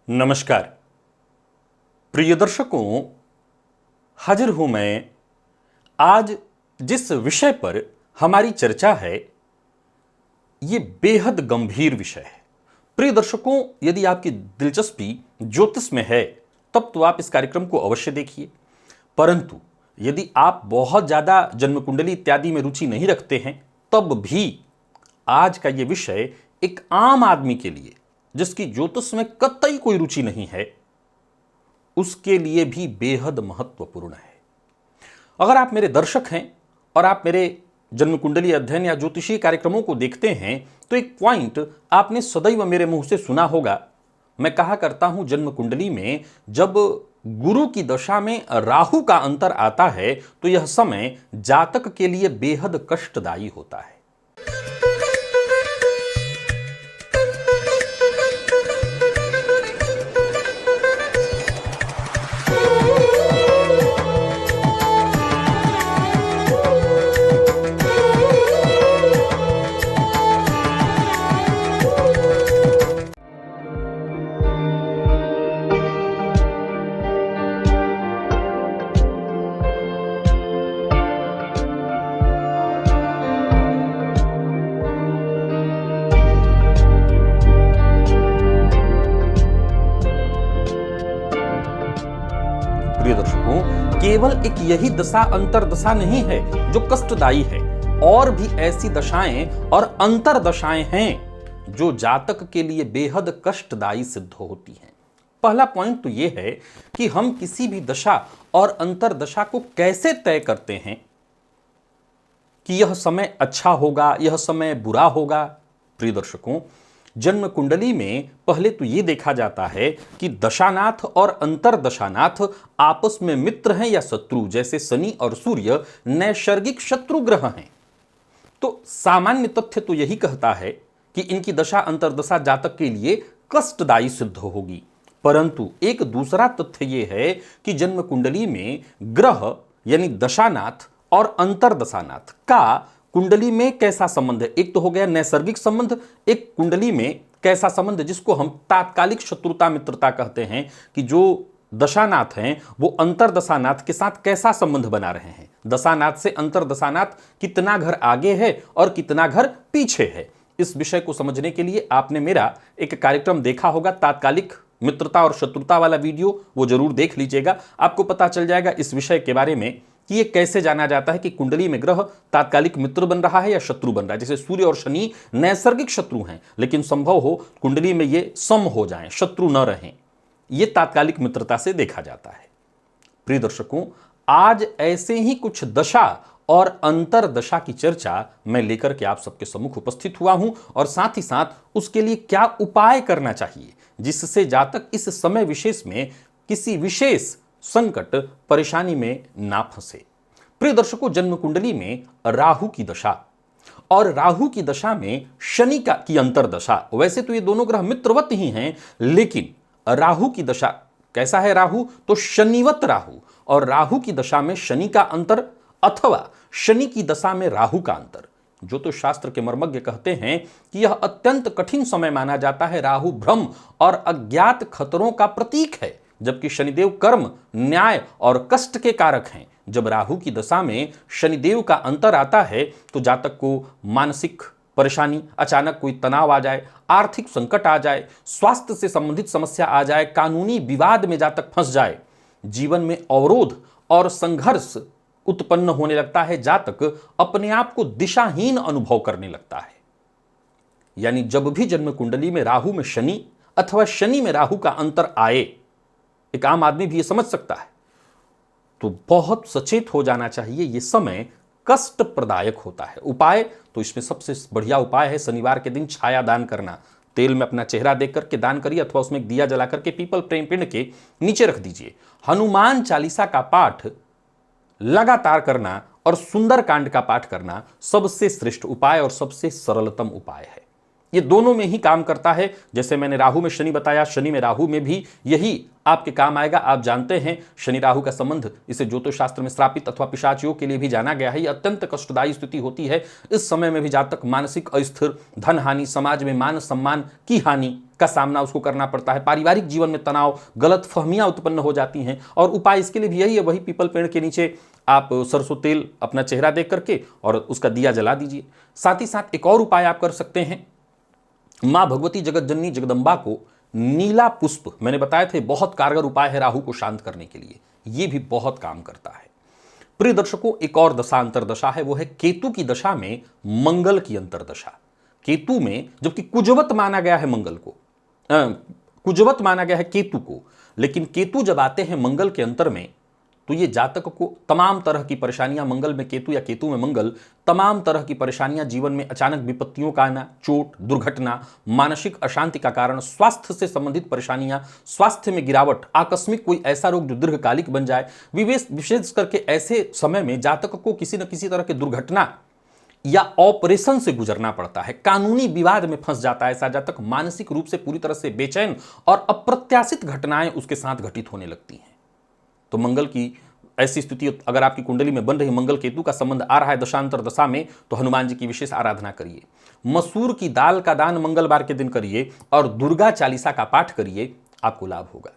नमस्कार प्रिय दर्शकों, हाजिर हूं मैं आज जिस विषय पर हमारी चर्चा है। ये बेहद गंभीर विषय है। प्रिय दर्शकों, यदि आपकी दिलचस्पी ज्योतिष में है तब तो आप इस कार्यक्रम को अवश्य देखिए, परंतु यदि आप बहुत ज्यादा जन्म कुंडली इत्यादि में रुचि नहीं रखते हैं तब भी आज का ये विषय एक आम आदमी के लिए, जिसकी ज्योतिष में कतई कोई रुचि नहीं है, उसके लिए भी बेहद महत्वपूर्ण है। अगर आप मेरे दर्शक हैं और आप मेरे जन्म कुंडली अध्ययन या ज्योतिषीय कार्यक्रमों को देखते हैं तो एक पॉइंट आपने सदैव मेरे मुंह से सुना होगा। मैं कहा करता हूं, जन्म कुंडली में जब गुरु की दशा में राहु का अंतर आता है तो यह समय जातक के लिए बेहद कष्टदायी होता है। प्रिय दर्शकों, केवल एक यही दशा अंतर दशा नहीं है जो कष्टदायी है, और भी ऐसी दशाएं और अंतर दशाएं हैं जो जातक के लिए बेहद कष्टदायी सिद्ध होती हैं। पहला पॉइंट तो यह है कि हम किसी भी दशा और अंतर दशा को कैसे तय करते हैं कि यह समय अच्छा होगा, यह समय बुरा होगा। प्रिय दर्शकों, जन्म कुंडली में पहले तो यह देखा जाता है कि दशानाथ और अंतर दशानाथ आपस में मित्र हैं या शत्रु। जैसे शनि और सूर्य नैसर्गिक शत्रु ग्रह हैं, तो सामान्य तथ्य तो यही कहता है कि इनकी दशा अंतरदशा जातक के लिए कष्टदायी सिद्ध होगी। परंतु एक दूसरा तथ्य यह है कि जन्म कुंडली में ग्रह यानी दशानाथ और अंतर दशानाथ का कुंडली में कैसा संबंध है। एक तो हो गया नैसर्गिक संबंध, एक कुंडली में कैसा संबंध, जिसको हम तात्कालिक शत्रुता मित्रता कहते हैं, कि जो दशानाथ हैं वो अंतर दशानाथ के साथ कैसा संबंध बना रहे हैं। दशानाथ से अंतर दशानाथ कितना घर आगे है और कितना घर पीछे है। इस विषय को समझने के लिए आपने मेरा एक कार्यक्रम देखा होगा, तात्कालिक मित्रता और शत्रुता वाला वीडियो, वो जरूर देख लीजिएगा। आपको पता चल जाएगा इस विषय के बारे में कि ये कैसे जाना जाता है कि कुंडली में ग्रह तात्कालिक मित्र बन रहा है या शत्रु बन रहा है। जैसे सूर्य और शनि नैसर्गिक शत्रु हैं, लेकिन संभव हो कुंडली में ये सम हो जाएं, शत्रु न रहें। ये तात्कालिक मित्रता से देखा जाता है। प्रिय दर्शकों, आज ऐसे ही कुछ दशा और अंतर दशा की चर्चा मैं लेकर के आप सबके सम्मुख उपस्थित हुआ हूं, और साथ ही साथ उसके लिए क्या उपाय करना चाहिए जिससे जातक इस समय विशेष में किसी विशेष संकट परेशानी में ना फंसे। प्रिय दर्शकों, जन्म कुंडली में राहु की दशा और राहु की दशा में शनि की अंतर दशा, वैसे तो ये दोनों ग्रह मित्रवत ही हैं, लेकिन राहु की दशा कैसा है। राहु तो शनिवत राहु, और राहु की दशा में शनि का अंतर अथवा शनि की दशा में राहु का अंतर, जो तो शास्त्र के मर्मज्ञ कहते हैं कि यह अत्यंत कठिन समय माना जाता है। राहु भ्रम और अज्ञात खतरों का प्रतीक है, जबकि शनिदेव कर्म, न्याय और कष्ट के कारक हैं। जब राहु की दशा में शनिदेव का अंतर आता है तो जातक को मानसिक परेशानी, अचानक कोई तनाव आ जाए, आर्थिक संकट आ जाए, स्वास्थ्य से संबंधित समस्या आ जाए, कानूनी विवाद में जातक फंस जाए, जीवन में अवरोध और संघर्ष उत्पन्न होने लगता है, जातक अपने आप को दिशाहीन अनुभव करने लगता है। यानी जब भी जन्म कुंडली में राहु में शनि अथवा शनि में राहु का अंतर आए, एक आम आदमी भी ये समझ सकता है, तो बहुत सचेत हो जाना चाहिए। यह समय कष्ट प्रदायक होता है। उपाय तो इसमें सबसे बढ़िया उपाय है शनिवार के दिन छाया दान करना। तेल में अपना चेहरा देख करके दान करिए, अथवा उसमें एक दिया जला करके पीपल प्रेम पिंड के नीचे रख दीजिए। हनुमान चालीसा का पाठ लगातार करना और सुंदर कांड का पाठ करना सबसे श्रेष्ठ उपाय और सबसे सरलतम उपाय है। ये दोनों में ही काम करता है। जैसे मैंने राहु में शनि बताया, शनि में राहु में भी यही आपके काम आएगा। आप जानते हैं शनि राहु का संबंध, इसे ज्योतिष शास्त्र में श्रापित अथवा पिशाच योग के लिए भी जाना गया है। ये अत्यंत कष्टदायी स्थिति होती है। इस समय में भी जातक मानसिक अस्थिर, धन हानि, समाज में मान सम्मान की हानि का सामना उसको करना पड़ता है। पारिवारिक जीवन में तनाव, गलत फहमियां उत्पन्न हो जाती हैं। और उपाय इसके लिए भी यही है, वही पीपल पेड़ के नीचे आप सरसों तेल अपना चेहरा देख करके और उसका दिया जला दीजिए। साथ ही साथ एक और उपाय आप कर सकते हैं, मां भगवती जगत जननी जगदम्बा को नीला पुष्प, मैंने बताया थे बहुत कारगर उपाय है राहु को शांत करने के लिए, यह भी बहुत काम करता है। प्रिय दर्शकों, एक और दशा अंतरदशा है, वो है केतु की दशा में मंगल की अंतरदशा। केतु में जबकि कुजवत माना गया है मंगल को, कुजवत माना गया है केतु को, लेकिन केतु जब आते हैं मंगल के अंतर में तो ये जातक को तमाम तरह की परेशानियां, मंगल में केतु या केतु में मंगल, तमाम तरह की परेशानियां, जीवन में अचानक विपत्तियों का आना, चोट, दुर्घटना, मानसिक अशांति का कारण, स्वास्थ्य से संबंधित परेशानियां, स्वास्थ्य में गिरावट, आकस्मिक कोई ऐसा रोग जो दीर्घकालिक बन जाए। विशेष करके ऐसे समय में जातक को किसी न किसी तरह की दुर्घटना या ऑपरेशन से गुजरना पड़ता है, कानूनी विवाद में फंस जाता है ऐसा जातक, मानसिक रूप से पूरी तरह से बेचैन और अप्रत्याशित घटनाएं उसके साथ घटित होने लगती हैं। तो मंगल की ऐसी स्थिति अगर आपकी कुंडली में बन रही, मंगल केतु का संबंध आ रहा है दशांतर दशा में, तो हनुमान जी की विशेष आराधना करिए। मसूर की दाल का दान मंगलवार के दिन करिए और दुर्गा चालीसा का पाठ करिए, आपको लाभ होगा।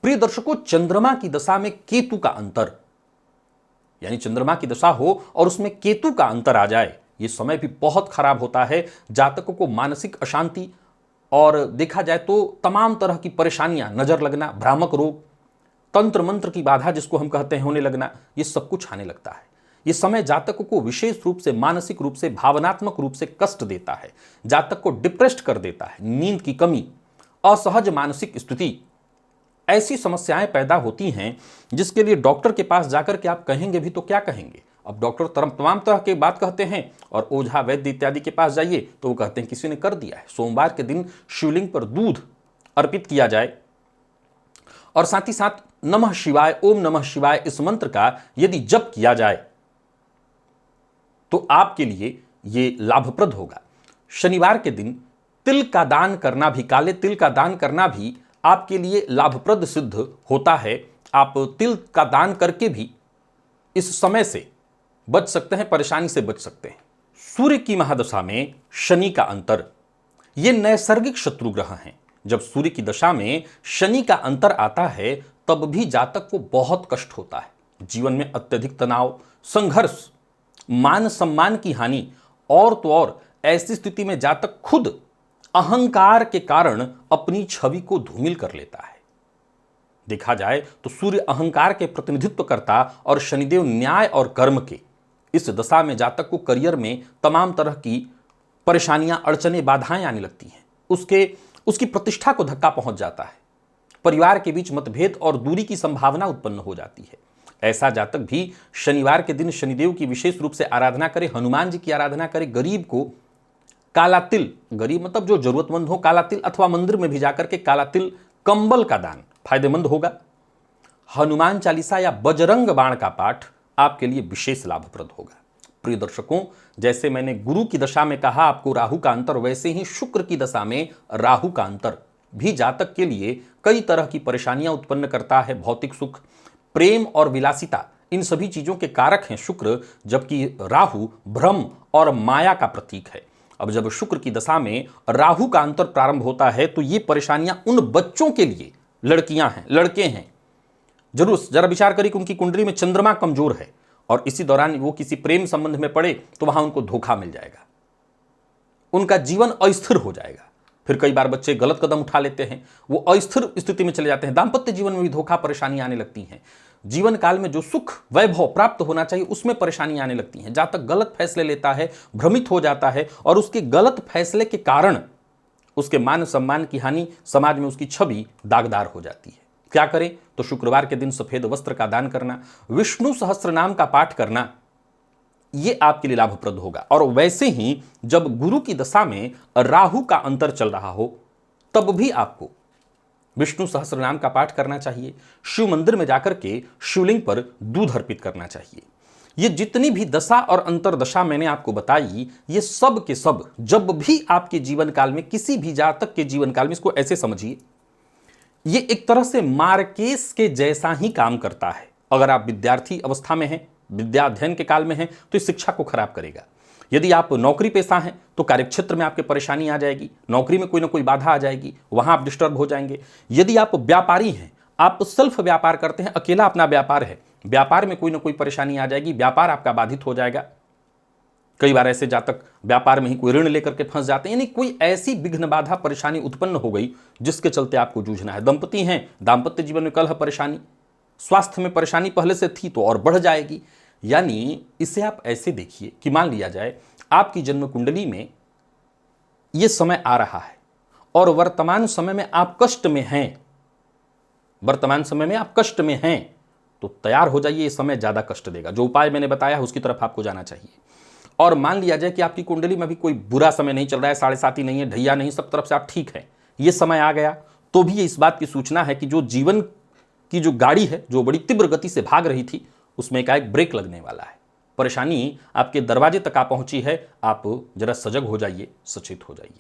प्रिय दर्शकों, चंद्रमा की दशा में केतु का अंतर, यानी चंद्रमा की दशा हो और उसमें केतु का अंतर आ जाए, यह समय भी बहुत खराब होता है। जातकों को मानसिक अशांति और देखा जाए तो तमाम तरह की परेशानियां, नजर लगना, भ्रामक रोग, तंत्र मंत्र की बाधा जिसको हम कहते हैं होने लगना, ये सब कुछ आने लगता है। ये समय जातक को विशेष रूप से मानसिक रूप से, भावनात्मक रूप से कष्ट देता है, जातक को डिप्रेस्ड कर देता है। नींद की कमी, असहज मानसिक स्थिति, ऐसी समस्याएं पैदा होती हैं जिसके लिए डॉक्टर के पास जाकर के आप कहेंगे भी तो क्या कहेंगे। अब डॉक्टर तमाम तरह के बात कहते हैं और ओझा वैद्य इत्यादि के पास जाइए तो वो कहते हैं किसी ने कर दिया है। सोमवार के दिन शिवलिंग पर दूध अर्पित किया जाए और साथ ही साथ नमः शिवाय, ओम नमः शिवाय इस मंत्र का यदि जप किया जाए तो आपके लिए यह लाभप्रद होगा। शनिवार के दिन तिल का दान करना भी, काले तिल का दान करना भी आपके लिए लाभप्रद सिद्ध होता है। आप तिल का दान करके भी इस समय से बच सकते हैं, परेशानी से बच सकते हैं। सूर्य की महादशा में शनि का अंतर, ये नैसर्गिक शत्रु ग्रह हैं। जब सूर्य की दशा में शनि का अंतर आता है तब भी जातक को बहुत कष्ट होता है। जीवन में अत्यधिक तनाव, संघर्ष, मान सम्मान की हानि, और तो और ऐसी स्थिति में जातक खुद अहंकार के कारण अपनी छवि को धूमिल कर लेता है। देखा जाए तो सूर्य अहंकार के प्रतिनिधित्व करता और शनिदेव न्याय और कर्म के। इस दशा में जातक को करियर में तमाम तरह की परेशानियां, अड़चने, बाधाएं आने लगती हैं। उसकी प्रतिष्ठा को धक्का पहुंच जाता है। परिवार के बीच मतभेद और दूरी की संभावना उत्पन्न हो जाती है। ऐसा जातक भी शनिवार के दिन शनिदेव की विशेष रूप से आराधना करे, हनुमान जी की आराधना करे, गरीब को काला तिल, गरीब मतलब जो जरूरतमंद हो, काला तिल अथवा मंदिर में भी जाकर के काला तिल, कंबल का दान फायदेमंद होगा। हनुमान चालीसा या बजरंग बाण का पाठ आपके लिए विशेष लाभप्रद होगा। प्रिय दर्शकों, जैसे मैंने गुरु की दशा में कहा आपको राहु का अंतर, वैसे ही शुक्र की दशा में राहु का अंतर भी जातक के लिए कई तरह की परेशानियां उत्पन्न करता है। भौतिक सुख, प्रेम और विलासिता, इन सभी चीजों के कारक हैं शुक्र, जबकि राहु भ्रम और माया का प्रतीक है। अब जब शुक्र की दशा में राहु का अंतर प्रारंभ होता है तो ये परेशानियां उन बच्चों के लिए, लड़कियां हैं, लड़के हैं, जरूर जरा विचार करिए कि उनकी कुंडली में चंद्रमा कमजोर है और इसी दौरान वो किसी प्रेम संबंध में पड़े तो वहां उनको धोखा मिल जाएगा, उनका जीवन अस्थिर हो जाएगा। फिर कई बार बच्चे गलत कदम उठा लेते हैं, वो अस्थिर स्थिति में चले जाते हैं। दांपत्य जीवन में भी धोखा, परेशानी आने लगती हैं। जीवन काल में जो सुख वैभव प्राप्त होना चाहिए उसमें परेशानी आने लगती हैं। जातक गलत फैसले लेता है, भ्रमित हो जाता है और उसके गलत फैसले के कारण उसके मान सम्मान की हानि, समाज में उसकी छवि दागदार हो जाती है। क्या करें? तो शुक्रवार के दिन सफेद वस्त्र का दान करना, विष्णु सहस्त्र नाम का पाठ करना, यह आपके लिए लाभप्रद होगा। और वैसे ही जब गुरु की दशा में राहु का अंतर चल रहा हो तब भी आपको विष्णु सहस्त्र नाम का पाठ करना चाहिए। शिव मंदिर में जाकर के शिवलिंग पर दूध अर्पित करना चाहिए। ये जितनी भी दशा और अंतरदशा मैंने आपको बताई, ये सब के सब जब भी आपके जीवन काल में, किसी भी जातक के जीवन काल में, इसको ऐसे समझिए, ये एक तरह से मार्केस के जैसा ही काम करता है। अगर आप विद्यार्थी अवस्था में हैं, विद्या अध्ययन के काल में हैं, तो इस शिक्षा को खराब करेगा। यदि आप नौकरी पेशा हैं तो कार्यक्षेत्र में आपके परेशानी आ जाएगी, नौकरी में कोई ना कोई बाधा आ जाएगी, वहां आप डिस्टर्ब हो जाएंगे। यदि आप व्यापारी हैं, आप सेल्फ व्यापार करते हैं, अकेला अपना व्यापार है, व्यापार में कोई ना कोई परेशानी आ जाएगी, व्यापार आपका बाधित हो जाएगा। कई बार ऐसे जातक व्यापार में ही कोई ऋण लेकर के फंस जाते हैं, यानी कोई ऐसी विघ्न बाधा परेशानी उत्पन्न हो गई जिसके चलते आपको जूझना है। दंपति हैं, दाम्पत्य जीवन में कलह परेशानी, स्वास्थ्य में परेशानी पहले से थी तो और बढ़ जाएगी। यानी इसे आप ऐसे देखिए कि मान लिया जाए आपकी जन्म कुंडली में यह समय आ रहा है और वर्तमान समय में आप कष्ट में हैं, वर्तमान समय में आप कष्ट में हैं, तो तैयार हो जाइए, ये समय ज्यादा कष्ट देगा। जो उपाय मैंने बताया है उसकी तरफ आपको जाना चाहिए। और मान लिया जाए कि आपकी कुंडली में भी कोई बुरा समय नहीं चल रहा है, 7.5 नहीं है, ढैया नहीं, सब तरफ से आप ठीक है, ये समय आ गया, तो भी ये इस बात की सूचना है कि जो जीवन की जो गाड़ी है, जो बड़ी तीव्र गति से भाग रही थी, उसमें एक ब्रेक लगने वाला है। परेशानी आपके दरवाजे तक आ पहुंची है, आप जरा सजग हो जाइए, सचेत हो जाइए।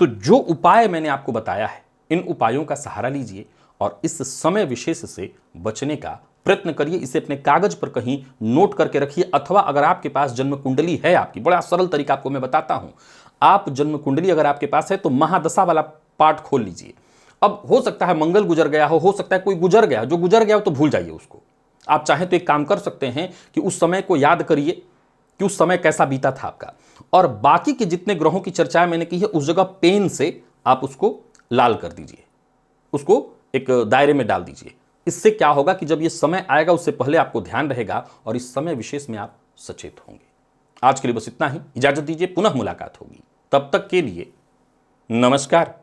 तो जो उपाय मैंने आपको बताया है, इन उपायों का सहारा लीजिए और इस समय विशेष से बचने का प्रयत्न करिए। इसे अपने कागज पर कहीं नोट करके रखिए, अथवा अगर आपके पास जन्म कुंडली है आपकी, बड़ा सरल तरीका आपको मैं बताता हूं। आप जन्म कुंडली अगर आपके पास है तो महादशा वाला पार्ट खोल लीजिए। अब हो सकता है मंगल गुजर गया हो सकता है कोई गुजर गया, जो गुजर गया हो तो भूल जाइए उसको। आप चाहें तो एक काम कर सकते हैं कि उस समय को याद करिए कि उस समय कैसा बीता था आपका, और बाकी के जितने ग्रहों की चर्चाएं मैंने की है उस जगह पेन से आप उसको लाल कर दीजिए, उसको एक दायरे में डाल दीजिए। इससे क्या होगा कि जब ये समय आएगा उससे पहले आपको ध्यान रहेगा और इस समय विशेष में आप सचेत होंगे। आज के लिए बस इतना ही, इजाजत दीजिए, पुनः मुलाकात होगी। तब तक के लिए नमस्कार।